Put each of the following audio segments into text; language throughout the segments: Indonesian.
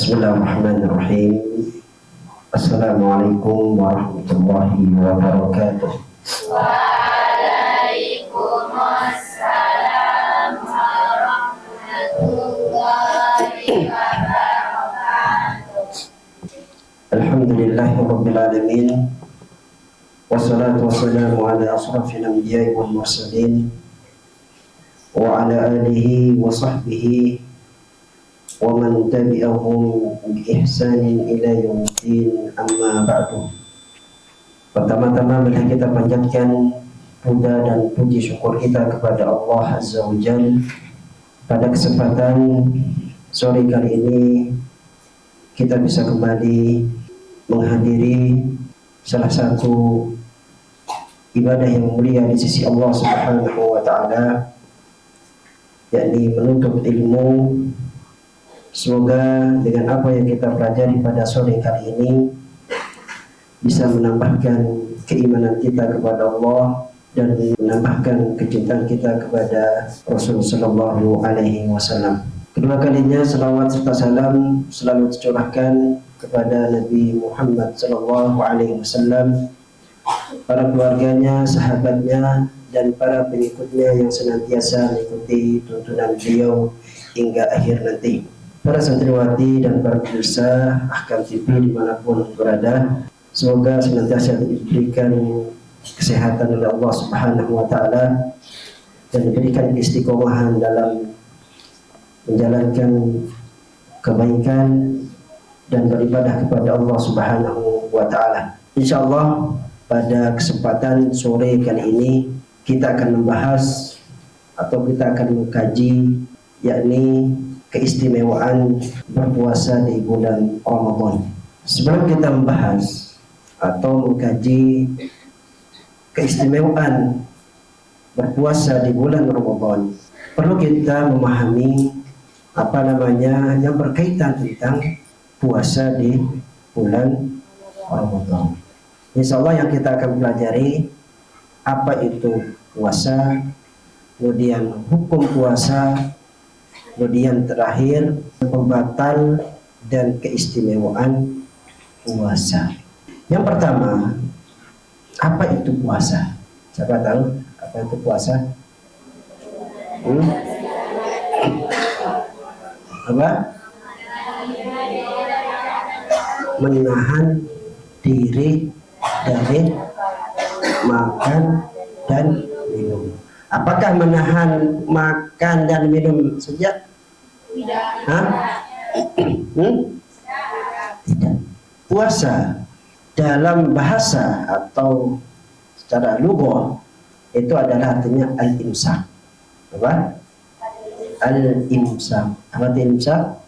Bismillahirrahmanirrahim. Assalamualaikum warahmatullahi wabarakatuh. Waalaikumsalam warahmatullahi wabarakatuh. Alhamdulillahirabbil alamin. Wassalatu wassalamu ala asrafil anbiya'i wal mursalin wa ala alihi wa sahbihi wa man tabi'ahum bi ihsanin ila yaumiddin, amma ba'du. Pertama-tama mari kita panjatkan puja dan puji syukur kita kepada Allah Azza wa Jalla. Pada kesempatan sore kali ini kita bisa kembali menghadiri salah satu ibadah yang mulia di sisi Allah Subhanahu wa taala, yakni menuntut ilmu. Semoga dengan apa yang kita pelajari pada sore kali ini bisa menambahkan keimanan kita kepada Allah dan menambahkan kecintaan kita kepada Rasul Sallallahu Alaihi Wasallam. Kedua kalinya selawat serta salam selalu tercurahkan kepada Nabi Muhammad Sallallahu Alaihi Wasallam, para keluarganya, sahabatnya, dan para pengikutnya yang senantiasa mengikuti tuntunan beliau hingga akhir nanti. Para santriwati dan para pemirsa Ahkam TV dimanapun berada, semoga senantiasa diberikan kesehatan oleh Allah Subhanahu wa taala dan diberikan istiqomahan dalam menjalankan kebaikan dan beribadah kepada Allah Subhanahu wa taala. Insyaallah pada kesempatan sore kali ini kita akan membahas atau kita akan mengkaji yakni keistimewaan berpuasa di bulan Ramadan. Sebelum kita membahas atau mengkaji keistimewaan berpuasa di bulan Ramadan, perlu kita memahami yang berkaitan tentang puasa di bulan Ramadan. Insyaallah yang kita akan pelajari apa itu puasa, kemudian hukum puasa, kemudian terakhir pembatal dan keistimewaan puasa. Yang pertama, apa itu puasa? Siapa tahu apa itu puasa? Apa? Menahan diri dari makan dan minum. Apakah menahan makan dan minum saja? Tidak. Tidak. Puasa dalam bahasa atau secara lughah itu adalah artinya al-imsak. Apa? Al-imsak. Apa itu imsak?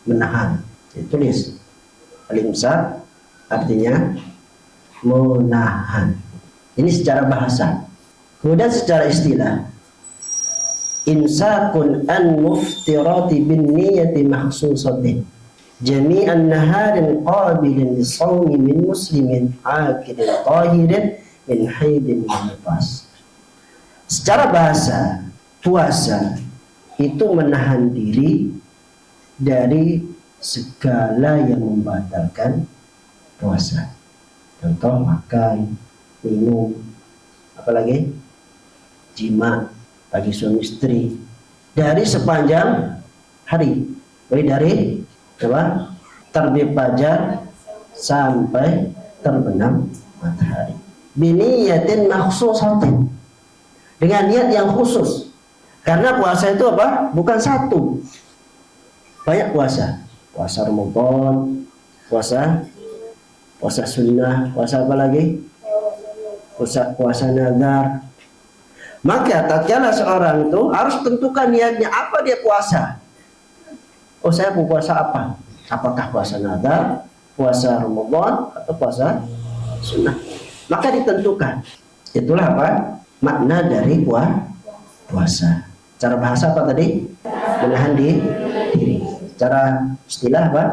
Menahan. Ditulis. Al-imsak artinya menahan. Ini secara bahasa. Kemudian secara istilah, imsakun an muftirati bin niyati mahsusatin jami'an naharin qabilin lisawmi min muslimin akidin tahirin min haidin nifas. Secara bahasa, puasa itu menahan diri dari segala yang membatalkan puasa. Contoh makan, minum, apalagi jima bagi suami istri dari sepanjang hari, dari terbit fajar sampai terbenam matahari. Biniyatin makhsusatin, dengan niat yang khusus. Karena puasa itu apa? Bukan satu, banyak puasa. Puasa Ramadan, puasa sunnah, puasa apa lagi? Puasa nazar. Maka tatkala seorang itu harus tentukan niatnya apa dia puasa. Oh, saya mau puasa apa? Apakah puasa nazar, puasa Ramadan, atau puasa sunnah? Maka ditentukan. Itulah apa? Makna dari puasa. Cara bahasa apa tadi? Menahan diri. Cara istilah apa?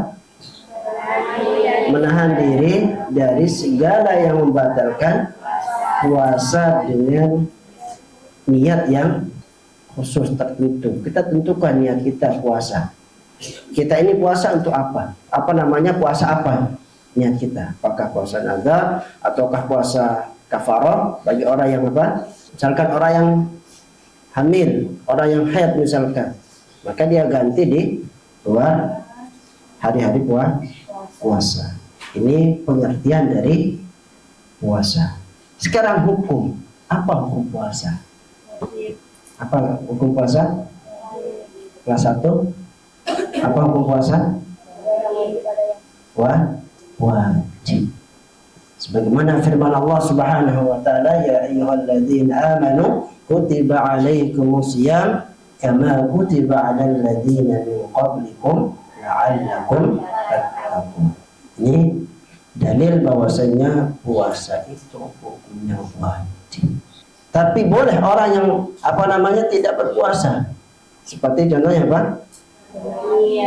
Menahan diri dari segala yang membatalkan puasa dengan niat yang khusus tertentu. Kita tentukan niat kita puasa. Kita ini puasa untuk apa? Apa namanya puasa apa? Niat kita. Apakah puasa nazar ataukah puasa kafarah bagi orang yang apa? Misalkan orang yang hamil, orang yang haid misalkan, maka dia ganti di luar hari-hari puasa. Ini pengertian dari puasa. Sekarang hukum. Apa hukum puasa? Apa hukum puasa? Kelas 1. Apa hukum puasa? Wajib. Sebagaimana firman Allah Subhanahu wa taala, ya ayyuhalladzina amanu kutiba alaikumusiyam kama kutiba 'alal ladzina min qablikum la'allakum tattaqun. Ini dalil bahwasanya puasa itu hukumnya wajib. Tapi boleh orang yang tidak berpuasa. Seperti contohnya apa?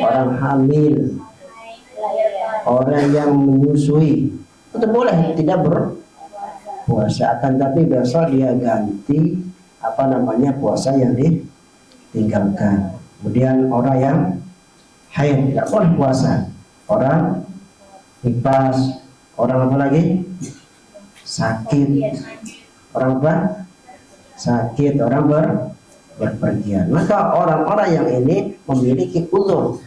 Orang hamil, orang yang menyusui, itu boleh tidak berpuasa, akan tapi besok dia ganti puasa yang ditinggalkan. Kemudian orang yang haid tidak boleh puasa, orang nifas, orang apa lagi? Sakit, orang apa? Sakit, orang berpergian. Maka orang-orang yang ini memiliki uzur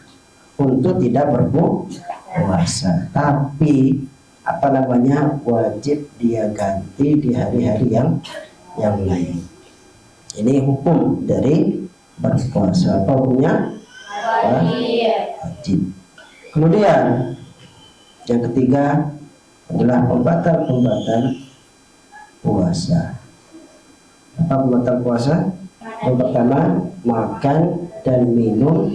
untuk tidak berpuasa, tapi wajib dia ganti di hari-hari yang lain. Ini hukum dari berpuasa. Apa hukumnya? Wajib. Kemudian yang ketiga adalah pembatal puasa. Apa pembatal puasa? Yang pertama, makan dan minum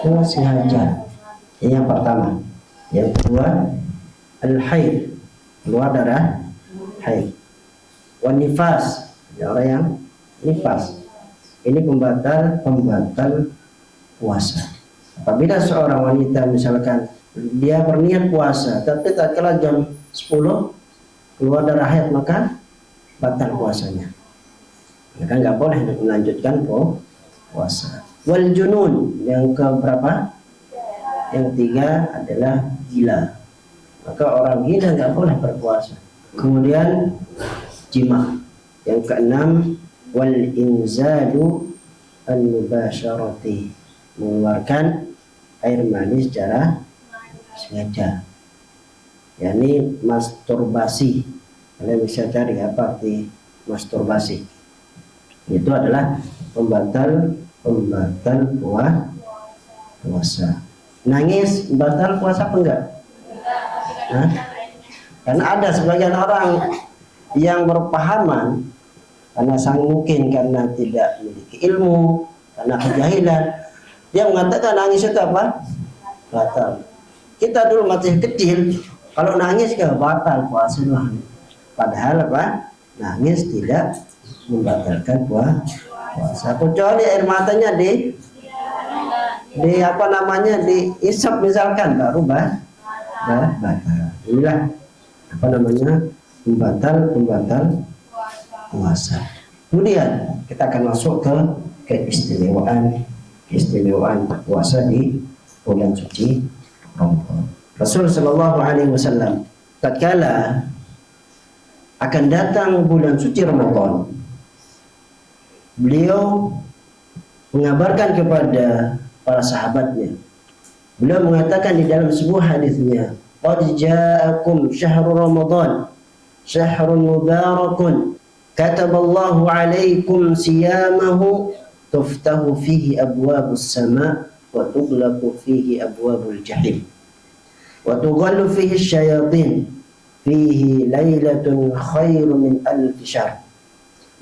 dengan sengaja. Ini yang pertama. Yang kedua, al-haid, keluar darah haid. Wan nifas, orang yang nifas. Ini pembatal puasa. Apabila seorang wanita misalkan dia berniat puasa, tapi tatkala jam 10 keluar darah haid, maka batal puasanya. Maka nggak boleh melanjutkan puasa. Wal junun, yang keberapa? Yang tiga adalah gila. Maka orang gila nggak boleh berpuasa. Kemudian jima. Yang keenam, wal inzalu an-mubasharati, mengeluarkan air mani secara sengaja. yakni masturbasi. Kalian bisa cari apa arti masturbasi. Itu adalah pembatal puasa. Nangis batal puasa apa enggak? Hah? Karena ada sebagian orang yang berpahaman mungkin karena tidak memiliki ilmu, karena kejahilan, dia mengatakan nangis itu apa? Batal. Kita dulu masih kecil, kalau nangis ke batal puasa. Padahal apa? Nangis tidak membatalkan puasa. Kecuali air matanya diisap misalkan, baru batal. Inilah pembatal puasa. Kemudian kita akan masuk ke keistimewaan puasa di bulan suci Ramadan. Rasul sallallahu alaihi wasallam tatkala akan datang bulan suci Ramadan, beliau mengabarkan kepada para sahabatnya. Beliau mengatakan di dalam sebuah hadisnya, "Qad ja'akum syahrul Ramadan, syahrun mubarakun, kataballahu alaikum siyamahu, tuftahu fihi abwabus sama' wa tughlaqu fihi abwabul jahim, wa tughallu fihi syayatin, fihi lailatun khairu min alf syahr,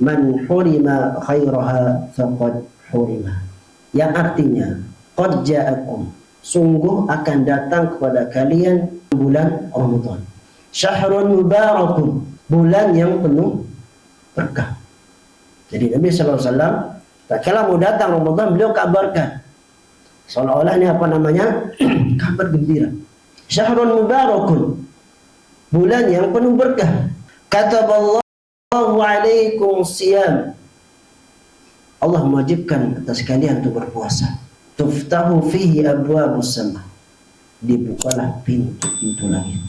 man hurima khairaha faqad hurima." Yang artinya, qad ja'akum, sungguh akan datang kepada kalian bulan Ramadan, syahrun mubarakun, bulan yang penuh berkah. Jadi Nabi sallallahu alaihi wasallam tatkala mau datang Ramadan, beliau kabarkan seolah-olah ini kabar gembira. Syahrun mubarakun, bulan yang penuh berkah. Kataballahu alaikum siyam, Allah mewajibkan atas kalian untuk berpuasa. tuftahu fihi abwabus sama, dibukalah pintu-pintu langit.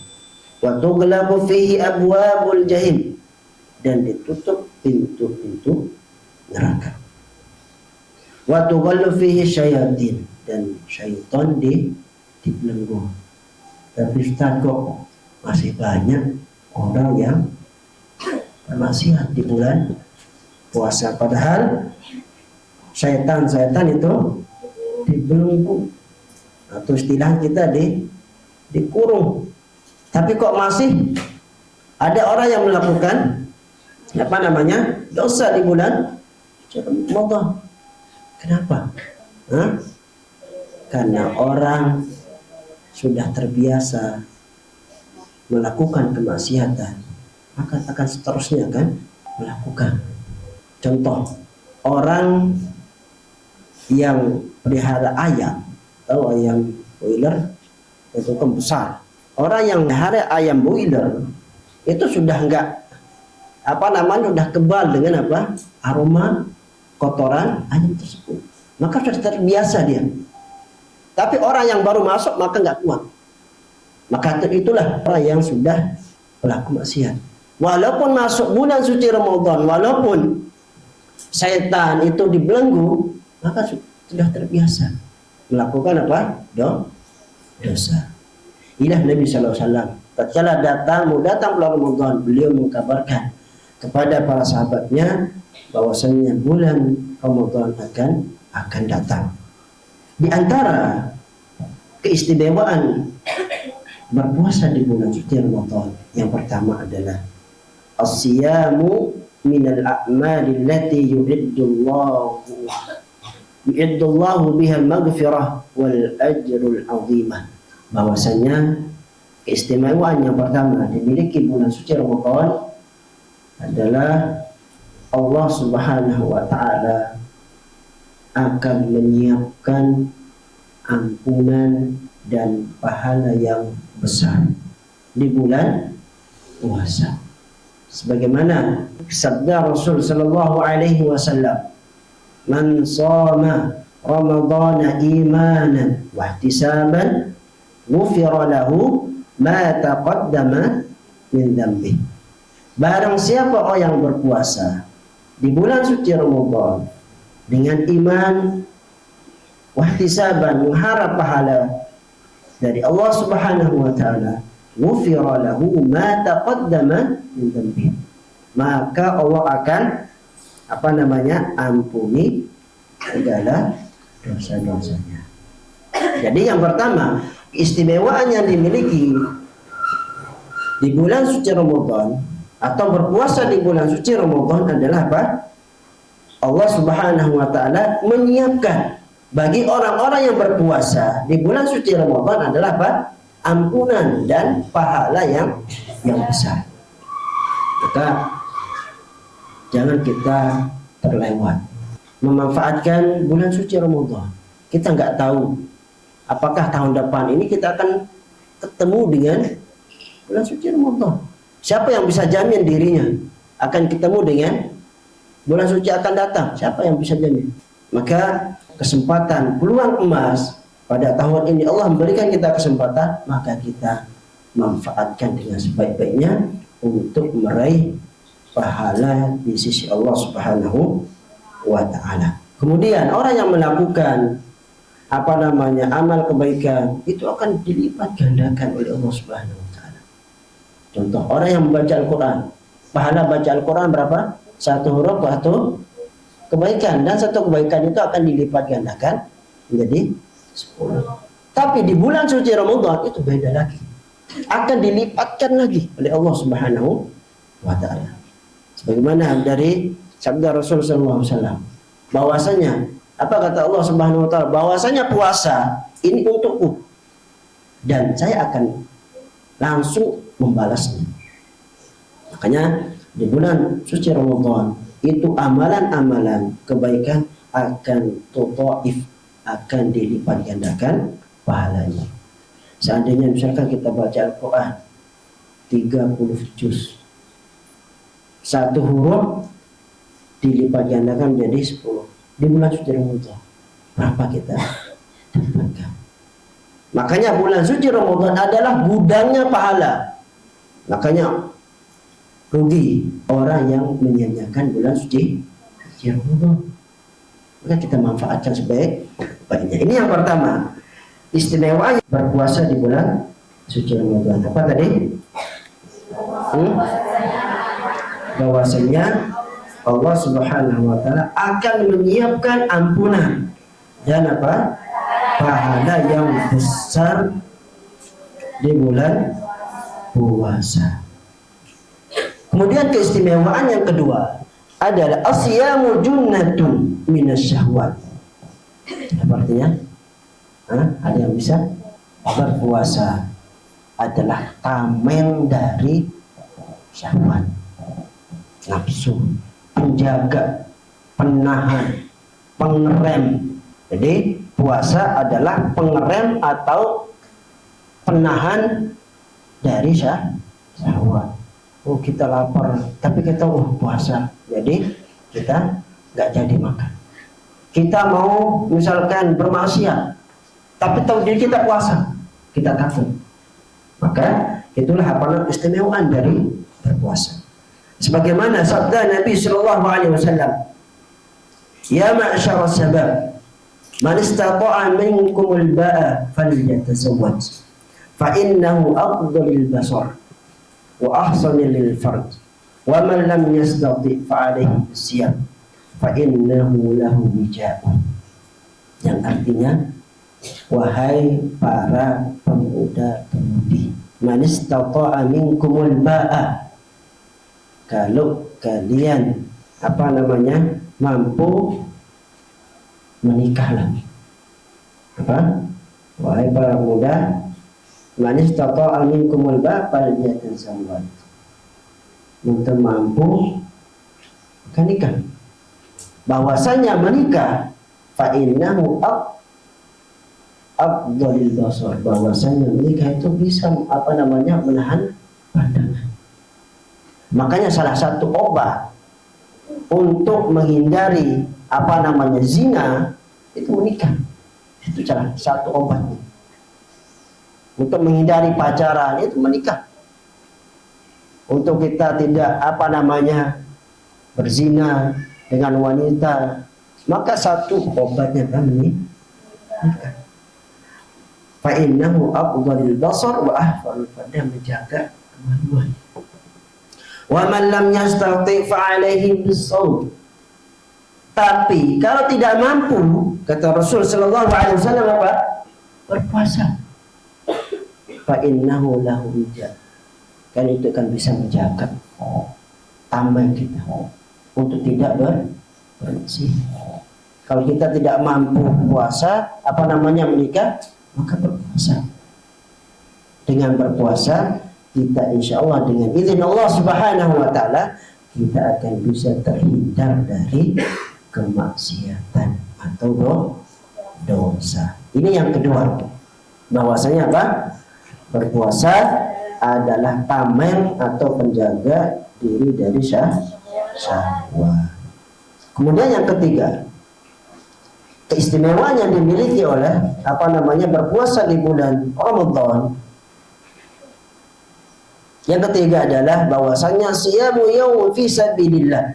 Wa tughlaqu fihi abwabul jahim, dan ditutup pintu-pintu neraka. Wa tughallu fihi syayatin, dan syaitan dibelenggu. Tapi Ustaz, kok masih banyak orang yang bermaksiat di bulan puasa, padahal syaitan-syaitan itu dibelenggu, atau istilah kita dikurung. Tapi kok masih ada orang yang melakukan dosa di bulan Ramadan. Kenapa? Karena orang sudah terbiasa melakukan kemaksiatan, maka akan seterusnya kan melakukan. Contoh, orang yang pelihara ayam, tahu ayam broiler itu kan besar. Orang yang pelihara ayam broiler itu sudah sudah kebal dengan aroma kotoran ayam tersebut, maka sudah terbiasa dia. Tapi orang yang baru masuk maka nggak kuat. Maka itulah orang yang sudah pelaku maksiat. Walaupun masuk bulan suci Ramadan, walaupun syaitan itu dibelenggu, maka sudah terbiasa melakukan dosa. Inilah Nabi SAW. Tatkala datang bulan Ramadan, beliau mengkabarkan kepada para sahabatnya bahwasanya bulan Ramadan akan datang. Di antara keistimewaan berpuasa di bulan suci Ramadan, yang pertama adalah as-siyamu minal a'mali allati yu'iddullahu biha al-maghfirah wal ajrul 'azimah. Bahwasanya keistimewaan yang pertama dimiliki bulan suci Ramadan adalah Allah Subhanahu wa taala akan menyiapkan ampunan dan pahala yang besar di bulan puasa. Sebagaimana sabda Rasul sallallahu alaihi wasallam, "Man shoma Ramadhana imanan wa ihtisaban, ghufira lahu ma taqaddama min dhanbi." Barang siapa orang yang berpuasa di bulan suci Ramadan dengan iman, wahtisaban, mengharap pahala dari Allah Subhanahu wa taala, ghufira lahu ma taqaddama min dhanbi, maka Allah akan ampuni segala dosa-dosanya. Jadi yang pertama, keistimewaan yang dimiliki di bulan suci Ramadan atau berpuasa di bulan suci Ramadan adalah Allah Subhanahu wa taala menyiapkan bagi orang-orang yang berpuasa di bulan suci Ramadan adalah ampunan dan pahala yang besar. Maka jangan kita terlewat memanfaatkan bulan suci Ramadan. Kita nggak tahu apakah tahun depan ini kita akan ketemu dengan bulan suci Ramadan. Siapa yang bisa jamin dirinya akan ketemu dengan bulan suci akan datang? Siapa yang bisa jamin? Maka kesempatan, peluang emas pada tahun ini Allah memberikan kita kesempatan, maka kita manfaatkan dengan sebaik-baiknya untuk meraih pahala di sisi Allah Subhanahu wa taala. Kemudian orang yang melakukan amal kebaikan itu akan dilipat gandakan oleh Allah Subhanahu wa taala. Contoh, orang yang membaca Al-Qur'an, pahala baca Al-Qur'an berapa? Satu huruf atau kebaikan, dan satu kebaikan itu akan dilipat gandakan menjadi 10. Tapi di bulan suci Ramadan itu beda lagi, akan dilipatkan lagi oleh Allah Subhanahu wa taala. Sebagaimana dari sabda Rasul sallallahu alaihi wasallam, bahwasanya apa kata Allah Subhanahu wa taala, bahwasanya puasa ini untukku dan saya akan langsung membalasnya. Makanya di bulan suci Ramadan itu amalan-amalan kebaikan akan tudhaif, akan dilipat gandakan pahalanya. Seandainya misalkan kita baca Al-Quran 30 juz, satu huruf dilipat gandakan menjadi 10 di bulan suci Ramadan. Berapa kita dapatkan. Makanya bulan suci Ramadan adalah gudangnya pahala. Makanya rugi orang yang menyanyiakan bulan suci Ramadan. Maka kita manfaatkan sebaik-baiknya. Ini yang pertama, istimewa berpuasa di bulan suci Ramadan. Apa tadi? Bahwasanya Allah Subhanahu wa taala akan menyiapkan ampunan dan apa? Pahala yang besar di bulan puasa. Kemudian keistimewaan yang kedua adalah asyamu junnatun minasyahwat. Apa artinya? Ada yang bisa? Berpuasa adalah tameng dari syahwat, nafsu, penjaga, penahan, pengerem. Jadi puasa adalah pengerem atau penahan dari syahwat. Oh kita lapar, tapi kita puasa, jadi kita nggak jadi makan. Kita mau misalkan bermaksiat, tapi tahu diri kita puasa, kita takut. Maka itulah keistimewaan dari berpuasa. Sebagaimana sabda Nabi Shallallahu Alaihi Wasallam, Ya ma'syar sabab, man istata'a minkumul ba'a falyatazawwaj, fa innahu afdalul basar wa ahsanul lil farj, wa man lam yastati' fa alaihi bisiyam, fa innahu lahu wija'un. Yang artinya, wahai para pemuda-pemudi, man istata'a minkumul ba'a, kalau kalian mampu menikahlah. Wahai para pemuda, man istata'a minkumul ba'a falyatazawwaj. Untuk mampu nikah. Bahwasanya menikah fa innahu afdalul basar, bahwasanya menikah itu bisa menahan pandangan. Makanya salah satu obat untuk menghindari zina itu menikah. Itu salah satu obatnya. Untuk menghindari pacaran itu menikah. Untuk kita tidak berzina dengan wanita, maka satu obatnya kan menikah. Fa innahu afdalul basar wa ahsanul farj, menjaga kemaluan. Wa man lam yastati' fa alaihi bis-shaum. Tapi kalau tidak mampu, kata Rasul sallallahu alaihi wasallam berpuasa. Fa innahu lahu wija. Kan itu kan bisa menjaga tambah kita untuk tidak bersih. Kalau kita tidak mampu puasa, menikah, maka berpuasa. Dengan berpuasa kita insya Allah dengan izin Allah Subhanahu wa taala kita akan bisa terhindar dari kemaksiatan atau dosa. Ini yang kedua. Bahwasanya berpuasa adalah tameng atau penjaga diri dari syahwat. Kemudian yang ketiga, keistimewaan yang dimiliki oleh berpuasa di bulan Ramadan. Yang ketiga adalah bahwasanya siyamu yawm fi sabilillah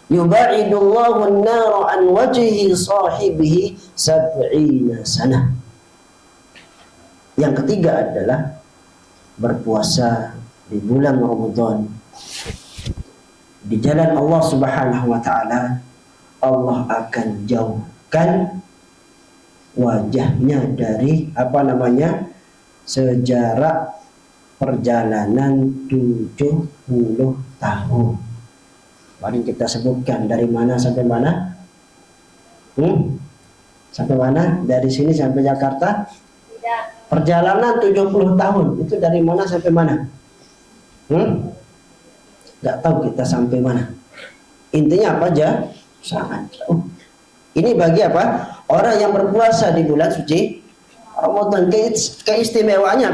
yubaidullahu an-nar an wajhi sahibihi 70 sanah. Yang ketiga adalah berpuasa di bulan Ramadan di jalan Allah Subhanahu wa taala. Allah akan jauhkan wajahnya dari sejarah perjalanan 70 tahun. Mari kita sebutkan dari mana sampai mana? Sampai mana? Dari sini sampai Jakarta? Tidak. Perjalanan 70 tahun. Itu dari mana sampai mana? Gak tahu kita sampai mana. Intinya apa aja? Sangat jauh. Ini bagi orang yang berpuasa di bulan suci Ramadan. Keistimewaannya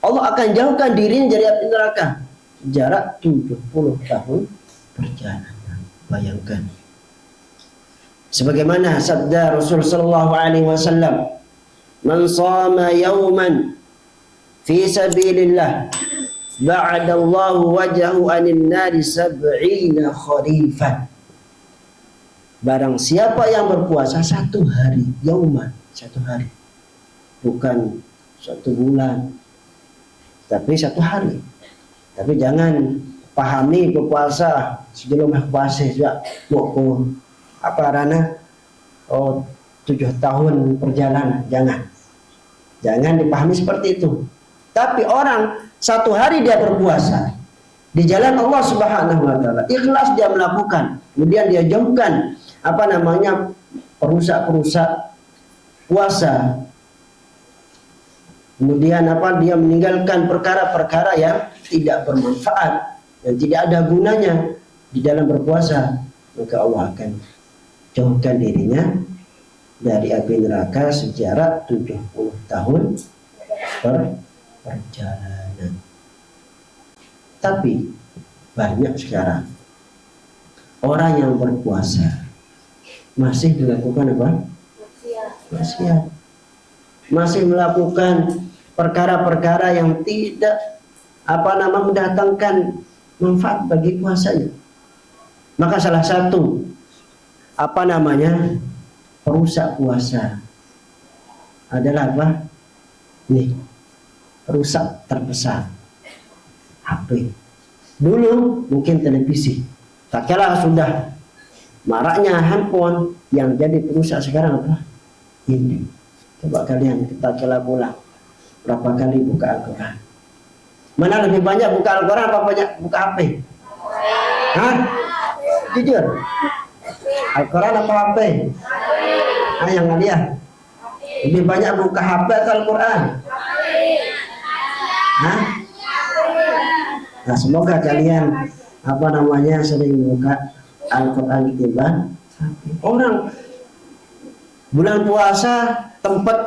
Allah akan jauhkan dirinya dari api neraka. Jarak 70 tahun perjalanan. Bayangkan. Sebagaimana sabda Rasul sallallahu alaihi wasallam, Man shama yawman fi sabilillah ba'adallahu wajhahu anin nari sab'ina kharifan. Barang siapa yang berpuasa 1 hari, yauman, 1 hari, bukan 1 bulan, tapi 1 hari. Tapi jangan pahami berpuasa sebelum puasa juga mau apa rana 7 tahun perjalanan, jangan dipahami seperti itu. Tapi orang 1 hari dia berpuasa di jalan Allah Subhanahu wa taala, ikhlas dia melakukan, kemudian dia jauhkan perusak-perusak puasa. Kemudian dia meninggalkan perkara-perkara yang tidak bermanfaat dan tidak ada gunanya di dalam berpuasa, maka Allah akan jauhkan dirinya dari api neraka sejarak 70 tahun perjalanan. Tapi banyak sekarang orang yang berpuasa masih melakukan apa? Maksiat. Masih melakukan perkara-perkara yang tidak mendatangkan manfaat bagi puasanya. Maka salah satu perusak puasa adalah apa? Rusak terbesar HP. Dulu mungkin televisi, tak kala sudah maraknya handphone, yang jadi perusak sekarang apa? Ini. Coba kalian kita kala pulang berapa kali buka Al-Quran? Mana lebih banyak buka Al-Quran apa banyak buka HP? Hah? Jujur, Al-Quran apa HP? Yang dia lebih banyak buka HP atau Al-Quran? Hah? Nah, semoga kalian sering buka Al-Quran ketimbang orang. Bulan puasa tempat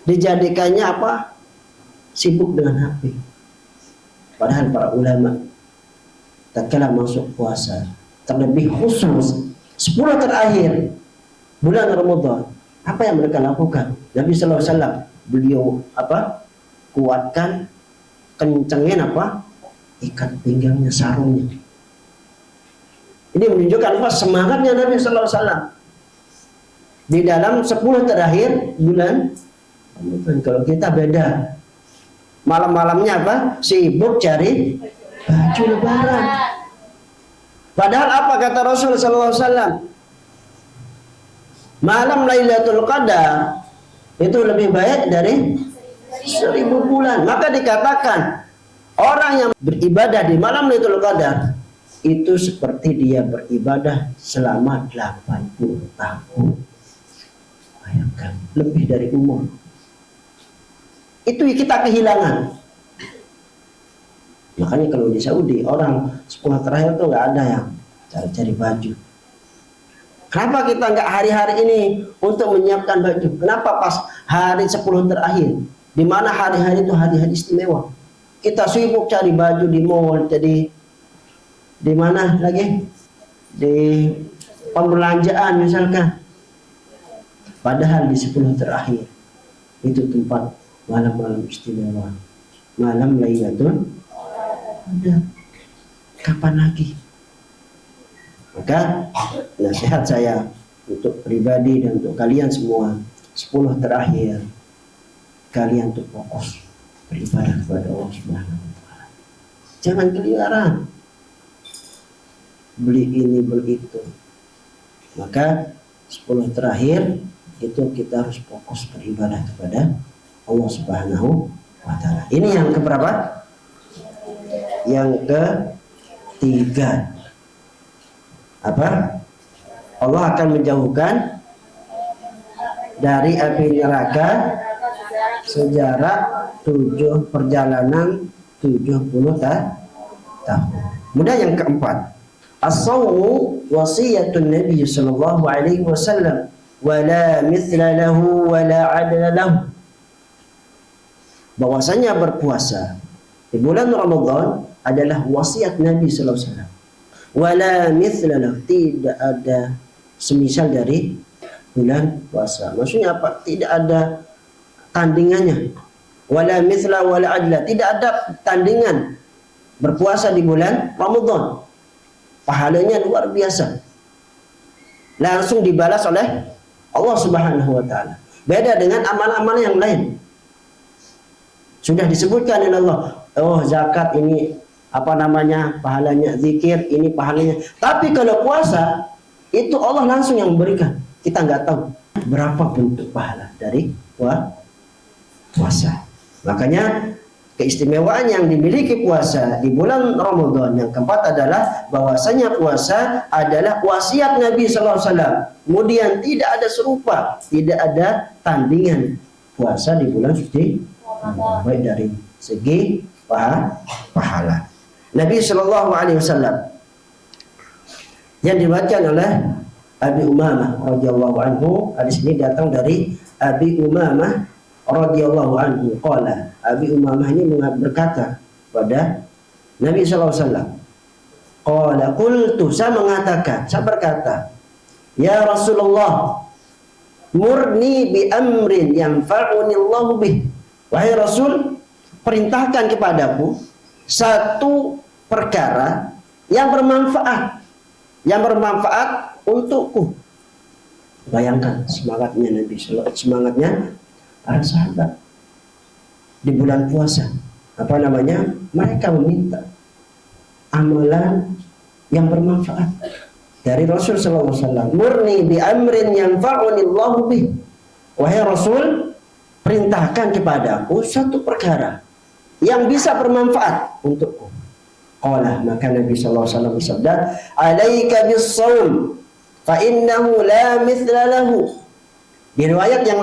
dijadikannya sibuk dengan HP. Padahal para ulama tatkala masuk puasa, terlebih khusus 10 terakhir bulan Ramadan, apa yang mereka lakukan? Nabi sallallahu alaihi wasallam beliau kuatkan, kencengin ikat pinggangnya, sarungnya. Ini menunjukkan semangatnya Nabi sallallahu alaihi wasallam di dalam 10 terakhir bulan Ramadan. Kalau kita beda, malam-malamnya sibuk cari baju lebaran. Padahal apa kata Rasul sallallahu alaihi wasallam? Malam Lailatul Qadar itu lebih baik dari 1000 bulan. Maka dikatakan orang yang beribadah di malam Lailatul Qadar itu seperti dia beribadah selama 80 tahun. Bayangkan, lebih dari umur. Itu kita kehilangan. Makanya kalau di Saudi orang 10 terakhir tuh nggak ada yang cari-cari baju. Kenapa kita nggak hari-hari ini untuk menyiapkan baju? Kenapa pas hari 10 terakhir? Di mana hari-hari itu hari-hari istimewa. Kita sibuk cari baju di mall, jadi di mana lagi? Di pembelanjaan misalkan. Padahal di 10 terakhir itu tempat malam-malam istimewa, malam Lailatul Qadar. Kapan lagi? Maka nasihat saya untuk pribadi dan untuk kalian semua, 10 terakhir kalian untuk fokus beribadah kepada Allah Subhanahu wa taala. Jangan keliaran beli ini beli itu. Maka 10 terakhir itu kita harus fokus beribadah kepada Allah Subhanahu wa taala. Ini yang keberapa? Yang ketiga. Allah akan menjauhkan dari api neraka sejarak 7 perjalanan 70 tahun. Kemudian yang keempat, as-shawmu wasiyatun Nabi sallallahu alaihi wasallam wala mithla lahu wala adla lahu. Bahwasanya berpuasa di bulan Ramadan adalah wasiat Nabi sallallahu alaihi wasallam. Wala mithla lahu, tidak ada semisal dari bulan puasa. Maksudnya apa? Tidak ada tandingannya. Wala mithla wala adla. Tidak ada tandingan berpuasa di bulan Ramadan. Pahalanya luar biasa. Langsung dibalas oleh Allah Subhanahu wa taala. Beda dengan amal-amal yang lain. Sudah disebutkan oleh Allah, oh zakat ini pahalanya, zikir ini pahalanya. Tapi kalau puasa itu Allah langsung yang memberikan. Kita nggak tahu berapa bentuk pahala dari puasa. Makanya keistimewaan yang dimiliki puasa di bulan Ramadan yang keempat adalah bahwasanya puasa adalah wasiat Nabi SAW. Kemudian tidak ada serupa, tidak ada tandingan puasa di bulan suci Ramadan, baik dari segi pahala. Nabi SAW yang dibacakan oleh Abi Umamah radhiyallahu anhu, hadis ini datang dari Abi Umamah radhiyallahu anhu. Qala, Abi Umamah ini berkata pada Nabi SAW, qala qultu, saya berkata, ya Rasulullah, murni bi amrin yanfa'uni Allahu bih. Wahai Rasul, perintahkan kepadaku satu perkara yang bermanfaat untukku. Bayangkan semangatnya Nabi SAW, semangatnya para sahabat di bulan puasa. Mereka meminta amalan yang bermanfaat dari Rasul sallallahu alaihi wasallam. Murni bi amrin yanfa'uni Allahu bih. Wahai Rasul, perintahkan kepadaku satu perkara yang bisa bermanfaat untukku. Qala, maka Nabi sallallahu alaihi wasallam bersabda, "Alaika bis-shaum fa innahu la mithla lahu." Di riwayat yang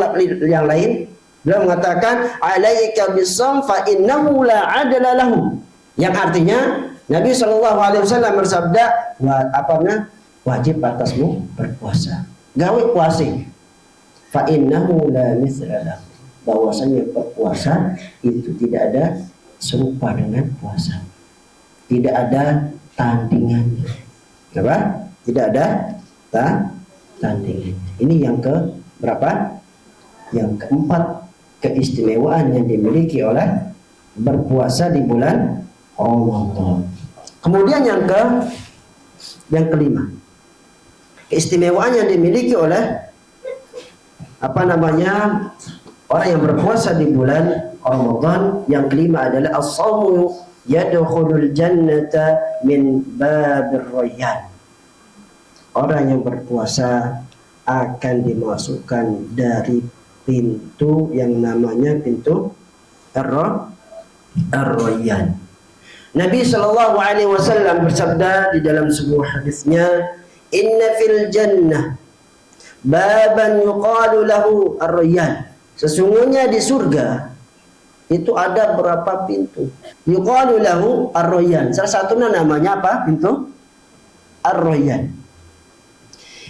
lain beliau mengatakan, "Alaika bis-shaum fa innahu la adla lahu." Yang artinya Nabi sallallahu alaihi wasallam bersabda, wajib atasmu berpuasa. Gawe puasa. Fa innahu la mithla lahu. Bahwasanya berpuasa itu tidak ada serupa dengan puasa. Tidak ada tandingannya. Apa? Tidak ada tandingan. Ini yang ke berapa? Yang keempat, keistimewaan yang dimiliki oleh berpuasa di bulan Ramadan. Kemudian yang kelima, keistimewaan yang dimiliki oleh orang yang berpuasa di bulan Ramadan yang kelima adalah as-shawmu yadkhulul jannata min babir rayyan. Orang yang berpuasa akan dimasukkan dari pintu yang namanya pintu Ar-Rayyan. Nabi sallallahu alaihi wasallam bersabda di dalam sebuah hadisnya, "Inna fil jannah baban yuqalu lahu Ar-Rayyan." Sesungguhnya di surga itu ada berapa pintu. Yuqalu lahu Ar-Rayyan. Salah satunya namanya apa? Pintu Ar-Rayyan.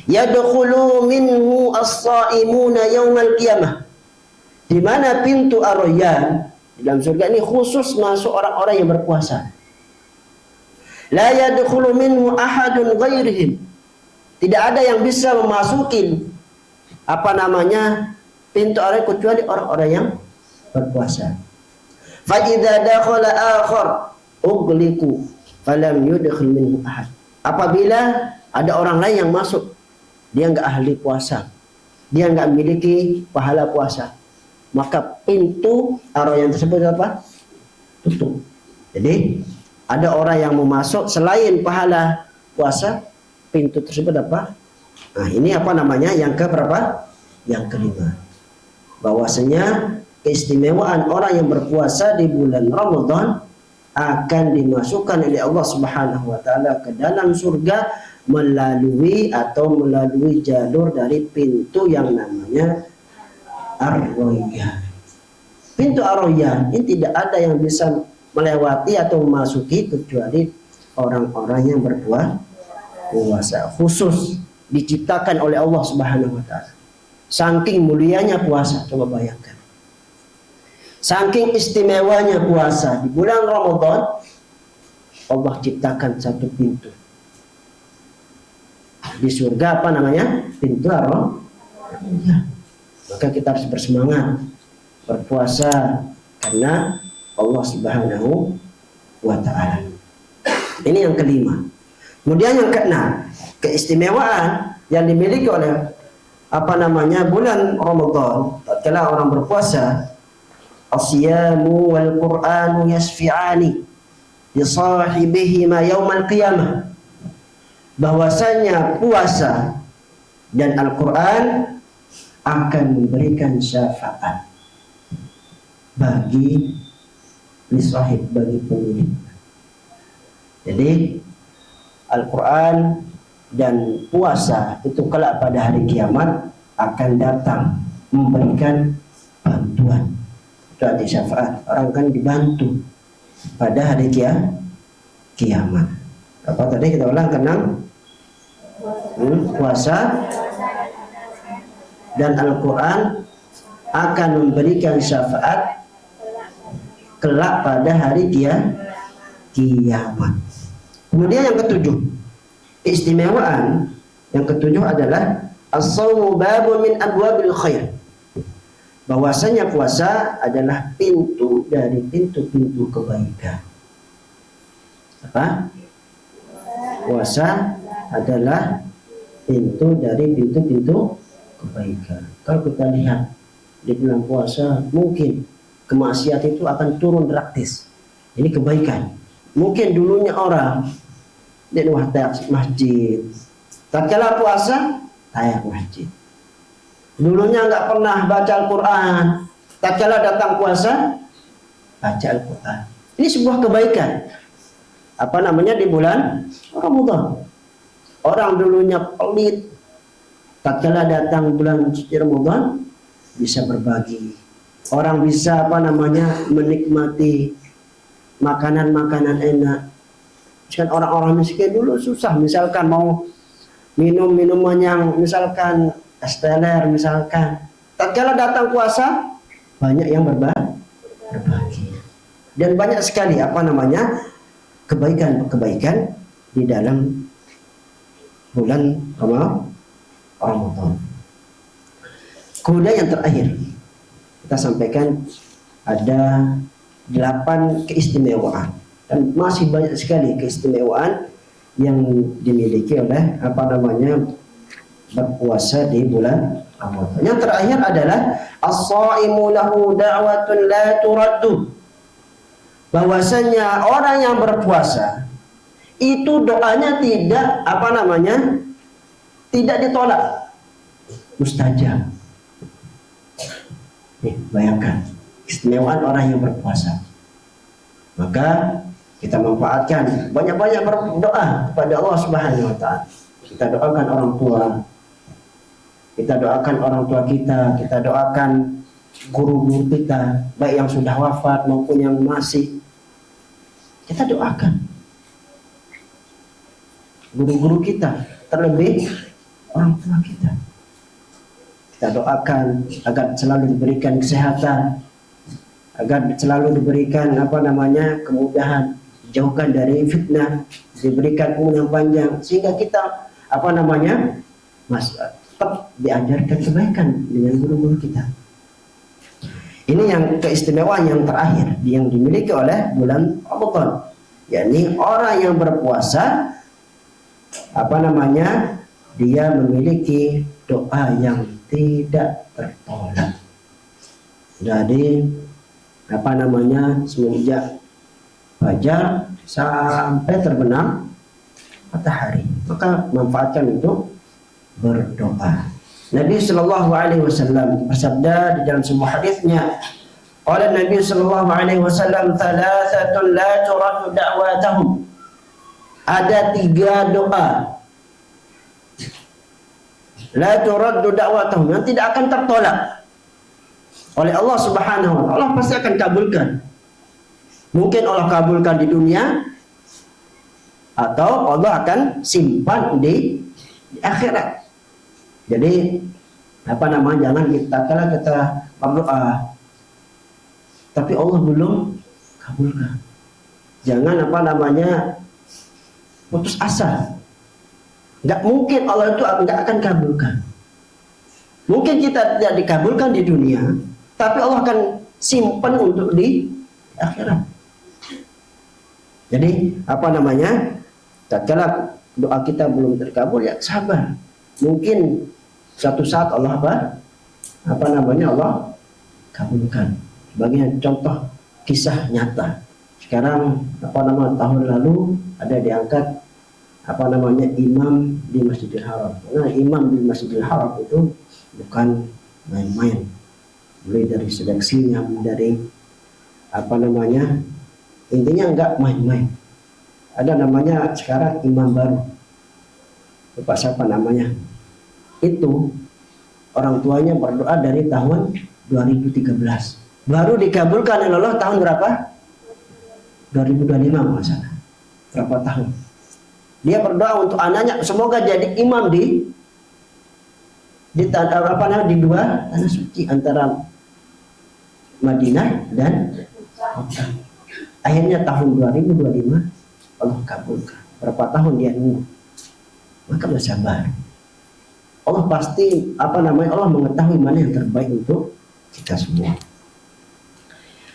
Yadkhulu minhu as-shaimuna yaumal qiyamah. Di mana pintu Ar-Rayyan di dalam surga ini khusus masuk orang-orang yang berpuasa. La yadkhulu minhu ahadun ghairihim. Tidak ada yang bisa memasuki pintu Ar-Rayyan kecuali orang-orang yang berpuasa. Fa idza dakhala akhar ughliqu falam yudkhil minhu ahad. Apabila ada orang lain yang masuk, dia enggak ahli puasa, dia enggak memiliki pahala puasa, maka pintu Ar-Rayyan tersebut tutup. Jadi ada orang yang mau masuk selain pahala puasa, pintu tersebut ini yang keberapa? Yang kelima. Bahwasanya keistimewaan orang yang berpuasa di bulan Ramadan akan dimasukkan oleh Allah Subhanahu wa taala ke dalam surga melalui jalur dari pintu yang namanya Ar-Rayyan. Pintu Ar-Rayyan ini tidak ada yang bisa melewati atau memasuki kecuali orang-orang yang berpuasa. Khusus diciptakan oleh Allah Subhanahu wa taala. Saking mulianya puasa, coba bayangkan. Saking istimewanya puasa di bulan Ramadan, Allah ciptakan satu pintu. Di surga pintu Ya. Maka kita harus bersemangat berpuasa karena Allah Subhanahu wa Ta'ala. Ini yang kelima. Kemudian yang keenam, keistimewaan yang dimiliki oleh bulan Ramadan tatkala orang berpuasa, asyamu wal Qur'anu yasfi'ani li sahibihima yaumal qiyamah. Bahwasanya puasa dan Al-Qur'an akan memberikan syafaat bagi lisahib, bagi pemilik. Jadi Al-Quran dan puasa itu kelak pada hari kiamat akan datang memberikan bantuan. Itu arti syafaat. Orang kan dibantu pada hari kiamat. Apa tadi kita ulang keenam? Puasa dan Al-Quran akan memberikan syafaat kelak pada hari kiamat. Kemudian yang ketujuh, keistimewaan yang ketujuh adalah as-shaumu babun min abwabil khair. Bahwasanya puasa adalah pintu dari pintu-pintu kebaikan. Apa? Puasa adalah pintu dari pintu-pintu kebaikan. Kalau kita lihat di bulan puasa, mungkin kemaksiatan itu akan turun drastis. Ini kebaikan. Mungkin dulunya orang di luar masjid, tatkala puasa tayak masjid. Dulunya nggak pernah baca Al-Quran, tatkala datang puasa baca Al-Quran. Ini sebuah kebaikan. Di bulan Ramadan. Orang dulunya pelit, tatkala datang bulan suci Ramadan bisa berbagi. Orang bisa menikmati makanan-makanan enak. Kan orang-orang miskin dulu susah, misalkan mau minum minuman yang misalkan es teler misalkan. Tatkala datang puasa banyak yang berbagi. Dan banyak sekali kebaikan-kebaikan di dalam bulan Ramadan. Kemudian yang terakhir kita sampaikan ada 8 keistimewaan, dan masih banyak sekali keistimewaan yang dimiliki oleh berpuasa di bulan Ramadan. Yang terakhir adalah as-shaimu lahu da'watun la turaddu. Bahwasanya orang yang berpuasa itu doanya tidak ditolak, mustajab. Nih, bayangkan keistimewaan orang yang berpuasa. Maka kita manfaatkan banyak-banyak berdoa kepada Allah Subhanahu wa Ta'ala. Kita doakan orang tua, kita doakan orang tua kita doakan guru-guru kita, baik yang sudah wafat maupun yang masih. Kita doakan guru-guru kita, terlebih orang tua kita. Kita doakan agar selalu diberikan kesehatan, agar selalu diberikan kemudahan, dijauhkan dari fitnah, diberikan umur yang panjang, sehingga kita tetap diajarkan kebaikan dengan guru-guru kita. Ini yang keistimewaan yang terakhir yang dimiliki oleh bulan Ramadan, yakni orang yang berpuasa dia memiliki doa yang tidak tertolak. Jadi semenjak fajar sampai terbenam matahari, maka manfaatkan untuk berdoa. Nabi Shallallahu Alaihi Wasallam bersabda di dalam sebuah hadisnya, qala Nabi Shallallahu Alaihi Wasallam, thalathatun la turaddu da'watahum. Ada 3 doa la turaddu da'watahum, yang tidak akan tertolak oleh Allah Subhanahu wa Ta'ala. Allah pasti akan kabulkan. Mungkin Allah kabulkan di dunia, atau Allah akan simpan di akhirat. Jadi jangan kita berdoa tapi Allah belum kabulkan. Jangan putus asa. Nggak mungkin Allah itu nggak akan kabulkan. Mungkin kita tidak dikabulkan di dunia, tapi Allah akan simpan untuk di akhirat. Jadi apa namanya? Tatkala doa kita belum terkabul, ya sabar. Mungkin suatu saat Allah Allah kabulkan. Sebagai contoh kisah nyata. Sekarang tahun lalu ada diangkat imam di Masjidil Haram. Nah, imam di Masjidil Haram itu bukan main-main. Mulai dari seleksinya, dari intinya enggak main-main. Ada namanya sekarang imam baru, lupa siapa namanya. Itu orang tuanya berdoa dari tahun 2013, baru dikabulkan oleh Allah tahun berapa? 2025 masalah. Berapa tahun? Dia berdoa untuk anaknya semoga jadi imam di dua tanah suci antara Madinah dan Mekah. Akhirnya tahun 2025 Allah kabulkan. Berapa tahun dia nunggu? Maka bersabar. Allah pasti Allah mengetahui mana yang terbaik untuk kita semua.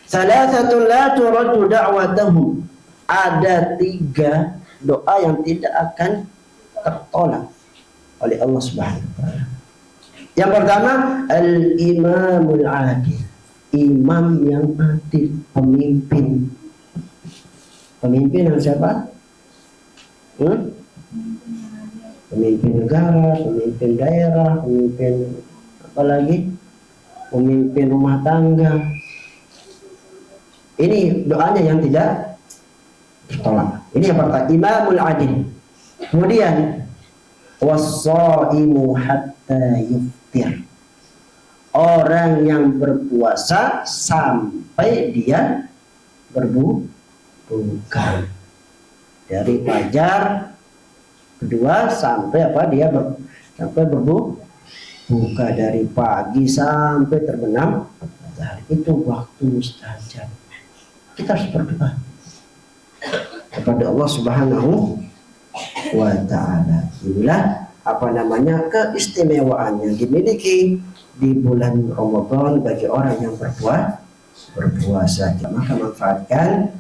Salasatun la turaddu da'watahum. Ada 3 doa yang tidak akan tertolak oleh Allah Subhanahu wa taala. Yang pertama, al-imamul adil. Imam yang adil, pemimpin. Pemimpin yang siapa? Pemimpin negara, pemimpin daerah, pemimpin apa lagi? Pemimpin rumah tangga. Ini doanya yang tidak tertolak. Ini yang pertama, imamul adil. Kemudian was-shaimu hatta yuftir. Orang yang berpuasa sampai dia berbuka. Dari fajar kedua sampai sampai berbuka, dari pagi sampai terbenam matahari. Itu waktu mustajab. Kita harus berdoa kepada Allah Subhanahu wa taala. Inilah keistimewaan yang dimiliki di bulan Ramadan bagi orang yang berpuasa. Maka manfaatkan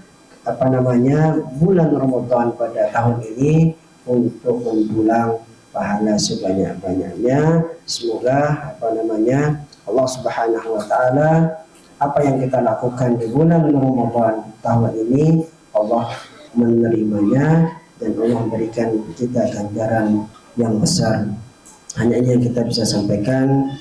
bulan Ramadan pada tahun ini untuk mendulang pahala sebanyak-banyaknya. Semoga Allah Subhanahu wa taala apa yang kita lakukan di bulan Ramadan tahun ini Allah menerimanya dan Allah memberikan kita ganjaran yang besar. Hanya ini yang kita bisa sampaikan.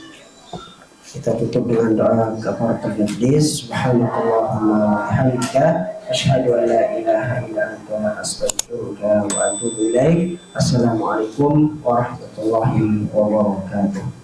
Kita tutup dengan doa kafaratul majlis. Subhanakallahumma wa bihamdika asyhadu an la ilaha illa anta astaghfiruka wa atubu ilaik. Assalamualaikum warahmatullahi wabarakatuh.